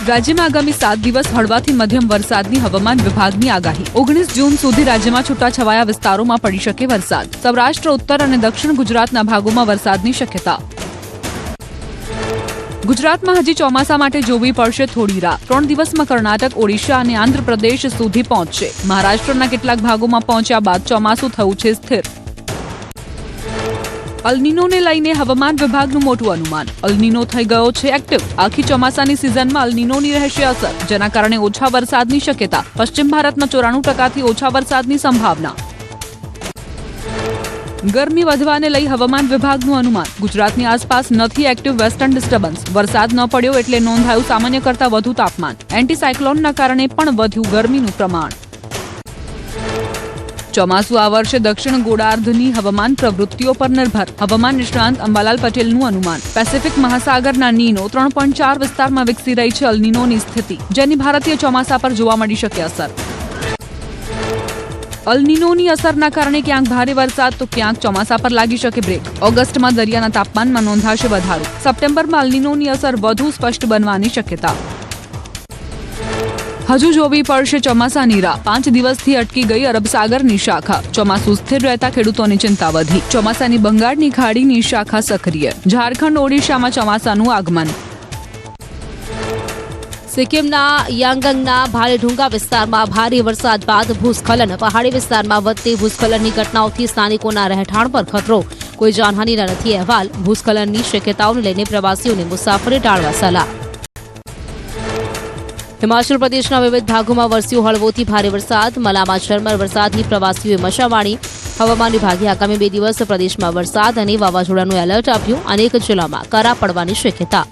રાજ્યમાં આગામી 7 દિવસ હળવાથી મધ્યમ વરસાદની હવામાન વિભાગની આગાહી। 19 જૂન સુધી રાજ્યમાં છૂટાછવાયા વિસ્તારોમાં પડી શકે વરસાદ। સૌરાષ્ટ્ર, ઉત્તર અને દક્ષિણ ગુજરાતના ભાગોમાં વરસાદની શક્યતા। ગુજરાતમાં હજી ચોમાસા માટે જોવી પડશે થોડી રાહ। 3 દિવસમાં કર્ણાટક, ઓડિશા અને આંધ્રપ્રદેશ સુધી પહોંચશે। મહારાષ્ટ્રના કેટલાક ભાગોમાં પહોંચ્યા બાદ ચોમાસું થયું છે સ્થિર। અલનીનોને લઈને હવામાન વિભાગનું મોટું અનુમાન। અલનીનો થઈ ગયો છે એક્ટિવ। આખી ચોમાસાની સિઝનમાં અલનીનોની રહેશે અસર, જેના કારણે ઓછા વરસાદની શક્યતા। પશ્ચિમ ભારતમાં 94% ઓછા વરસાદની સંભાવના। ગરમી વધવાને લઈ હવામાન વિભાગનું અનુમાન। ગુજરાતની આસપાસ નથી એક્ટિવ વેસ્ટર્ન ડિસ્ટર્બન્સ। વરસાદ ન પડ્યો એટલે નોંધાયું સામાન્ય કરતાં વધુ તાપમાન। એન્ટી સાયક્લોનના કારણે પણ વધ્યું ગરમીનું પ્રમાણ। ચોમાસું આ વર્ષે દક્ષિણ ગોળાર્ધની હવામાન પ્રવૃત્તિઓ પર નિર્ભર। હવામાન નિષ્ણાંત અંબાલાલ પટેલનું અનુમાન। પેસિફિક મહાસાગરના નીનો 3.4 વિસ્તારમાં વિકસી રહી છે અલનીનોની સ્થિતિ, જેની ભારતીય ચોમાસા પર જોવા મળી શકે અસર। અલનીનોની અસરના કારણે ક્યાંક ભારે વરસાદ તો ક્યાંક ચોમાસા પર લાગી શકે બ્રેક। ઓગસ્ટમાં દરિયાના તાપમાનમાં નોંધાશે વધારો। સપ્ટેમ્બરમાં અલનીનોની અસર વધુ સ્પષ્ટ બનવાની શક્યતા। હજુ જોવી પડશે ચોમાસાની રાહ। 5 દિવસથી અટકી ગઈ અરબસાગરની શાખા। ચોમાસું સ્થિર રહેતા ખેડૂતોની ચિંતા વધી। ચોમાસાની બંગાળની ખાડીની શાખા સક્રિય। ઝારખંડ, ઓડિશામાં ચોમાસાનું આગમન। સિક્કિમના યાંગંગના ભારે ડુંગા વિસ્તારમાં ભારે વરસાદ બાદ ભૂસ્ખલન। પહાડી વિસ્તારમાં વધતી ભૂસ્ખલનની ઘટનાઓથી સ્થાનિકોના રહેઠાણ પર ખતરો। કોઈ જાનહાનિના નથી અહેવાલ। ભૂસ્ખલનની શક્યતાઓને લઈને પ્રવાસીઓને મુસાફરી ટાળવા સલાહ। હિમાચલ પ્રદેશના વિવિધ ભાગોમાં વરસ્યો હળવોથી ભારે વરસાદ। મલામાં ઝરમર વરસાદની પ્રવાસીઓએ મજા માણી। હવામાન વિભાગે આગામી 2 દિવસ પ્રદેશમાં વરસાદ અને વાવાઝોડાનું એલર્ટ આપ્યું। અનેક જિલ્લામાં કરા પડવાની શક્યતા।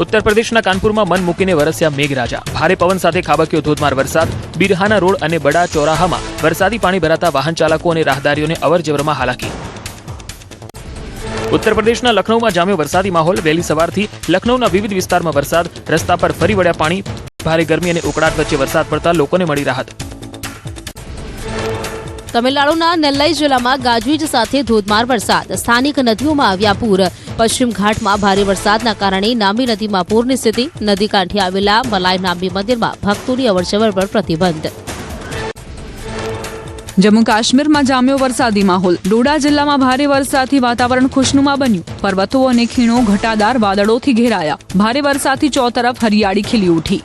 ઉત્તર પ્રદેશના કાનપુરમાં મન મૂકીને વરસ્યા મેઘરાજા। ભારે પવન સાથે ખાબક્યો ધોધમાર વરસાદ। બિરહાના રોડ અને બડા ચોરાહામાં વરસાદી પાણી ભરાતા વાહન ચાલકો અને રાહદારીઓને અવરજવરમાં હાલાકી। ઉત્તર પ્રદેશના લખનૌમાં જામ્યો વરસાદી માહોલ। વહેલી સવારથી લખનૌના વિવિધ વિસ્તારમાં વરસાદ। રસ્તા પર ફરી વળ્યા પાણી। ભારે ગરમી અને ઉકળાટ વચ્ચે વરસાદ પડતા લોકોને મળી રાહત। તમિલનાડુના નેલ્લાઈ જિલ્લામાં ગાજવીજ સાથે ધોધમાર વરસાદ। સ્થાનિક નદીઓમાં આવ્યા પૂર। પશ્ચિમ ઘાટમાં ભારે વરસાદના કારણે નામી નદીમાં પૂરની સ્થિતિ। નદી કાંઠે આવેલા મલાઈ નામી મંદિરમાં ભક્તોની અવરજવર પર પ્રતિબંધ। જમ્મુ કાશ્મીરમાં જામ્યો વરસાદી માહોલ। ડોડા જિલ્લામાં ભારે વરસાદથી વાતાવરણ ખુશનુમા બન્યું। પર્વતો અને ખીણો ઘટાદાર વાદળોથી ઘેરાયા। ભારે વરસાદથી ચોતરફ હરિયાળી ખીલી ઉઠી।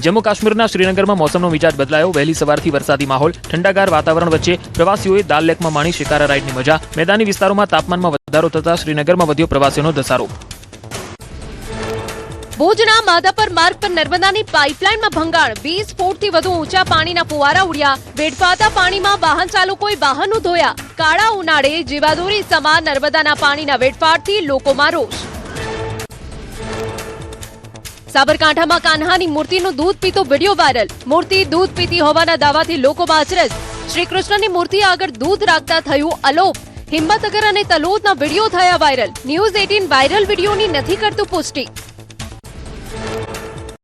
જમ્મુ કાશ્મીરના શ્રીનગરમાં મોસમનો મિજાજ બદલાયો। વહેલી સવારથી વરસાદી માહોલ। ઠંડાગાર વાતાવરણ વચ્ચે પ્રવાસીઓએ દાલ લેકમાં માણી શિકારા રાઇડની મજા। મેદાની વિસ્તારોમાં તાપમાનમાં વધારો થતા શ્રીનગરમાં વધ્યો પ્રવાસીઓનો ધસારો। ભુજના માધાપર માર્ગ પર નર્મદાની પાઇપલાઇનમાં ભંગાણ। 20 ફૂટથી વધુ ઊંચા પાણીના ફુવારા ઉડ્યા। વેડફાતા પાણીમાં વાહન ચાલકોએ વાહનો ધોયા। કાળા ઉનાળે જીવાદોરી સમાન નર્મદાના પાણીના વેડફાટથી લોકોમાં રોષ। સાબરકાંઠામાં કાન્હાની મૂર્તિનું દૂધ પીતો વિડીયો વાયરલ। મૂર્તિ દૂધ પીતી હોવાના દાવાથી લોકોમાં અચરજ। શ્રી કૃષ્ણની મૂર્તિ આગળ દૂધ રાખતા થયું અલોપ। હિંમતનગર અને તલોદના વિડીયો થયા વાયરલ। ન્યૂઝ 18 વાયરલ વિડીયોની નથી કરતું પુષ્ટિ।